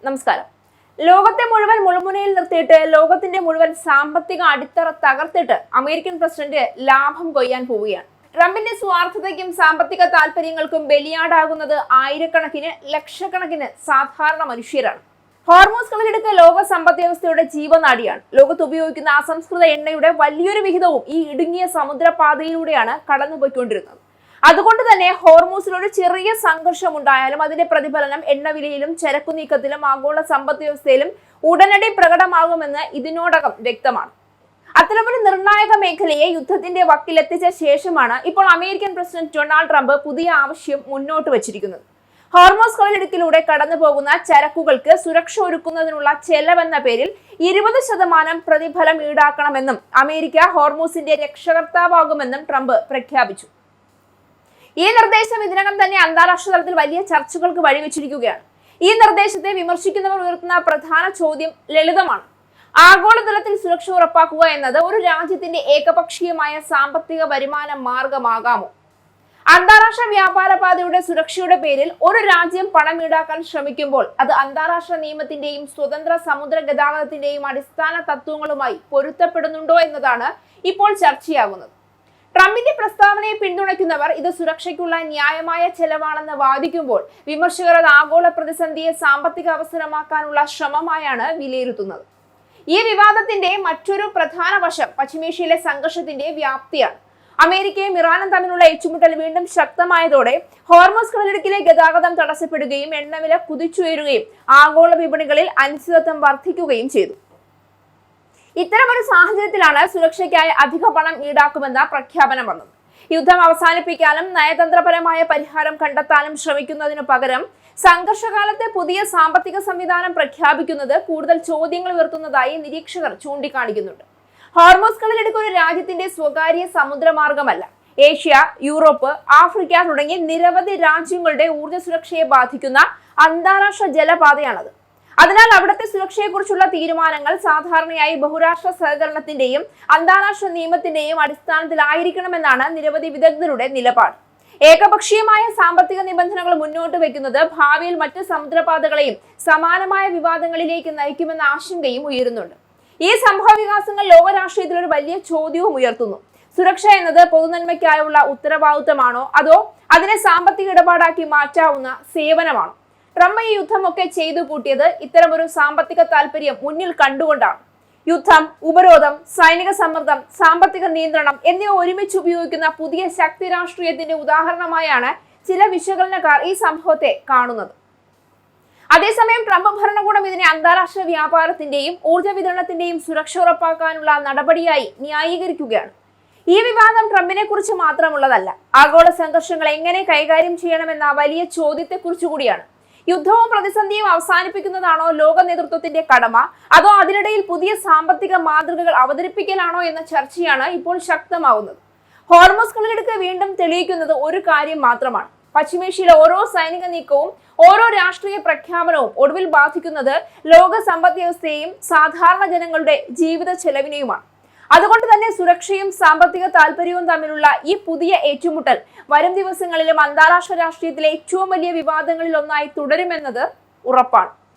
നമസ്കാരം. ലോകത്തെ മുഴുവൻ മുൾമുനയിൽ നിർത്തിയിട്ട് ലോകത്തിന്റെ മുഴുവൻ സാമ്പത്തിക അടിത്തറ തകർത്തിട്ട് അമേരിക്കൻ പ്രസിഡന്റ് ലാഭം കൊയ്യാൻ പോവുകയാണ്. ട്രംപിന്റെ സ്വാർത്ഥതയ്ക്കും സാമ്പത്തിക താല്പര്യങ്ങൾക്കും ബലിയാടാകുന്നത് ആയിരക്കണക്കിന് ലക്ഷക്കണക്കിന് സാധാരണ മനുഷ്യരാണ്. ഹോർമൂസ് കടലിടുക്ക് ലോക സമ്പദ് വ്യവസ്ഥയുടെ ജീവനാഡിയാണ്. ലോകത്ത് ഉപയോഗിക്കുന്ന അസംസ്കൃത എണ്ണയുടെ വലിയൊരു വിഹിതവും ഈ ഇടുങ്ങിയ സമുദ്രപാതയിലൂടെയാണ് കടന്നുപോയിക്കൊണ്ടിരുന്നത്. അതുകൊണ്ട് തന്നെ ഹോർമൂസിൽ ഒരു ചെറിയ സംഘർഷം ഉണ്ടായാലും അതിന്റെ പ്രതിഫലനം എണ്ണവിലയിലും ചരക്കു നീക്കത്തിലും ആഗോള സമ്പദ് വ്യവസ്ഥയിലും ഉടനടി പ്രകടമാകുമെന്ന് ഇതിനോടകം വ്യക്തമാണ്. അത്തരമൊരു നിർണായക മേഖലയെ യുദ്ധത്തിന്റെ വക്കിലെത്തിച്ച ശേഷമാണ് ഇപ്പോൾ അമേരിക്കൻ പ്രസിഡന്റ് ഡൊണാൾഡ് ട്രംപ് പുതിയ ആവശ്യം മുന്നോട്ട് വച്ചിരിക്കുന്നത്. ഹോർമൂസ് കടലിടുക്കിലൂടെ കടന്നു പോകുന്ന ചരക്കുകൾക്ക് സുരക്ഷ ഒരുക്കുന്നതിനുള്ള ചെലവെന്ന പേരിൽ 20% പ്രതിഫലം ഈടാക്കണമെന്നും അമേരിക്ക ഹോർമൂസിന്റെ രക്ഷകർത്താവാകുമെന്നും ട്രംപ് പ്രഖ്യാപിച്ചു. ഈ നിർദ്ദേശം ഇതിനകം തന്നെ അന്താരാഷ്ട്ര തലത്തിൽ വലിയ ചർച്ചകൾക്ക് വഴിവെച്ചിരിക്കുകയാണ്. ഈ നിർദ്ദേശത്തെ വിമർശിക്കുന്നവർ ഉയർത്തുന്ന പ്രധാന ചോദ്യം ലളിതമാണ്: ആഗോളതലത്തിൽ സുരക്ഷ ഉറപ്പാക്കുക എന്നത് ഒരു രാജ്യത്തിന്റെ ഏകപക്ഷീയമായ സാമ്പത്തിക വരുമാന മാർഗമാകാമോ? അന്താരാഷ്ട്ര വ്യാപാര പാതയുടെ സുരക്ഷയുടെ പേരിൽ ഒരു രാജ്യം പണം ഈടാക്കാൻ ശ്രമിക്കുമ്പോൾ അത് അന്താരാഷ്ട്ര നിയമത്തിന്റെയും സ്വതന്ത്ര സമുദ്ര ഗതാഗതത്തിന്റെയും അടിസ്ഥാന തത്വങ്ങളുമായി പൊരുത്തപ്പെടുന്നുണ്ടോ എന്നതാണ് ഇപ്പോൾ ചർച്ചയാകുന്നത്. ട്രംപിന്റെ പ്രസ്താവനയെ പിന്തുണയ്ക്കുന്നവർ ഇത് സുരക്ഷയ്ക്കുള്ള ന്യായമായ ചെലവാണെന്ന് വാദിക്കുമ്പോൾ വിമർശകർ അത് ആഗോള പ്രതിസന്ധിയെ സാമ്പത്തിക അവസരമാക്കാനുള്ള ശ്രമമായാണ് വിലയിരുത്തുന്നത്. ഈ വിവാദത്തിന്റെ മറ്റൊരു പ്രധാന വശം പശ്ചിമേഷ്യയിലെ സംഘർഷത്തിന്റെ വ്യാപ്തിയാണ്. അമേരിക്കയും ഇറാനും തമ്മിലുള്ള ഏറ്റുമുട്ടൽ വീണ്ടും ശക്തമായതോടെ ഹോർമൂസ് കടലിടുക്കിലെ ഗതാഗതം തടസ്സപ്പെടുകയും എണ്ണവില കുതിച്ചുയരുകയും ആഗോള വിപണികളിൽ അനിശ്ചിതത്വം വർദ്ധിക്കുകയും ചെയ്തു. ഇത്തരമൊരു സാഹചര്യത്തിലാണ് സുരക്ഷയ്ക്കായി അധിക പണം ഈടാക്കുമെന്ന പ്രഖ്യാപനം വന്നത്. യുദ്ധം അവസാനിപ്പിക്കാനും നയതന്ത്രപരമായ പരിഹാരം കണ്ടെത്താനും ശ്രമിക്കുന്നതിനു പകരം സംഘർഷകാലത്തെ പുതിയ സാമ്പത്തിക സംവിധാനം പ്രഖ്യാപിക്കുന്നത് കൂടുതൽ ചോദ്യങ്ങൾ ഉയർത്തുന്നതായി നിരീക്ഷകർ ചൂണ്ടിക്കാണിക്കുന്നുണ്ട്. ഹോർമൂസ് കടലിടുക്ക് ഒരു രാജ്യത്തിന്റെ സ്വകാര്യ സമുദ്രമാർഗമല്ല. ഏഷ്യ, യൂറോപ്പ്, ആഫ്രിക്ക തുടങ്ങിയ നിരവധി രാജ്യങ്ങളുടെ ഊർജ്ജ സുരക്ഷയെ ബാധിക്കുന്ന അന്താരാഷ്ട്ര ജലപാതയാണത്. അതിനാൽ അവിടുത്തെ സുരക്ഷയെക്കുറിച്ചുള്ള തീരുമാനങ്ങൾ സാധാരണയായി ബഹുരാഷ്ട്ര സഹകരണത്തിന്റെയും അന്താരാഷ്ട്ര നിയമത്തിന്റെയും അടിസ്ഥാനത്തിലായിരിക്കണമെന്നാണ് നിരവധി വിദഗ്ധരുടെ നിലപാട്. ഏകപക്ഷീയമായ സാമ്പത്തിക നിബന്ധനകൾ മുന്നോട്ട് വെക്കുന്നത് ഭാവിയിൽ മറ്റ് സമുദ്രപാതകളെയും സമാനമായ വിവാദങ്ങളിലേക്ക് നയിക്കുമെന്ന ആശങ്കയും ഉയരുന്നുണ്ട്. ഈ സംഭവ വികാസങ്ങൾ ലോകരാഷ്ട്രീയത്തിൽ ഒരു വലിയ ചോദ്യവും ഉയർത്തുന്നു. സുരക്ഷ എന്നത് പൊതുനന്മയ്ക്കായുള്ള ഉത്തരവാദിത്തമാണോ, അതോ അതിനെ സാമ്പത്തിക ഇടപാടാക്കി മാറ്റാവുന്ന സേവനമാണോ? ട്രംപ് ഈ യുദ്ധമൊക്കെ ചെയ്തു കൂട്ടിയത് ഇത്തരമൊരു സാമ്പത്തിക താല്പര്യം മുന്നിൽ കണ്ടുകൊണ്ടാണ്. യുദ്ധം, ഉപരോധം, സൈനിക സമ്മർദ്ദം, സാമ്പത്തിക നിയന്ത്രണം എന്നിവ ഒരുമിച്ച് ഉപയോഗിക്കുന്ന പുതിയ ശക്തി രാഷ്ട്രീയത്തിന്റെ ഉദാഹരണമായാണ് ചില വിശകലനക്കാർ ഈ സംഭവത്തെ കാണുന്നത്. അതേസമയം ട്രംപ് ഭരണകൂടം ഇതിനെ അന്താരാഷ്ട്ര വ്യാപാരത്തിന്റെയും ഊർജ്ജ വിതരണത്തിന്റെയും സുരക്ഷ ഉറപ്പാക്കാനുള്ള നടപടിയായി ന്യായീകരിക്കുകയാണ്. ഈ വിവാദം ട്രംപിനെ കുറിച്ച് മാത്രമുള്ളതല്ല, ആഗോള സംഘർഷങ്ങൾ എങ്ങനെ കൈകാര്യം ചെയ്യണമെന്ന വലിയ ചോദ്യത്തെക്കുറിച്ച് കൂടിയാണ്. യുദ്ധവും പ്രതിസന്ധിയും അവസാനിപ്പിക്കുന്നതാണോ ലോക നേതൃത്വത്തിന്റെ കടമ, അതോ അതിനിടയിൽ പുതിയ സാമ്പത്തിക മാതൃകകൾ അവതരിപ്പിക്കലാണോ എന്ന ചർച്ചയാണ് ഇപ്പോൾ ശക്തമാവുന്നത്. ഹോർമൂസ് കടലിടുക്ക് വീണ്ടും തെളിയിക്കുന്നത് ഒരു കാര്യം മാത്രമാണ്: പശ്ചിമേഷ്യയിലെ ഓരോ സൈനിക നീക്കവും ഓരോ രാഷ്ട്രീയ പ്രഖ്യാപനവും ഒടുവിൽ ബാധിക്കുന്നത് ലോക സമ്പദ് വ്യവസ്ഥയെയും സാധാരണ ജനങ്ങളുടെ ജീവിത ചെലവിനെയുമാണ്. അതുകൊണ്ട് തന്നെ സുരക്ഷയും സാമ്പത്തിക താല്പര്യവും തമ്മിലുള്ള ഈ പുതിയ ഏറ്റുമുട്ടൽ വരും ദിവസങ്ങളിലും അന്താരാഷ്ട്ര രാഷ്ട്രീയത്തിലെ ഏറ്റവും വലിയ വിവാദങ്ങളിൽ ഒന്നായി തുടരുമെന്നത് ഉറപ്പാണ്.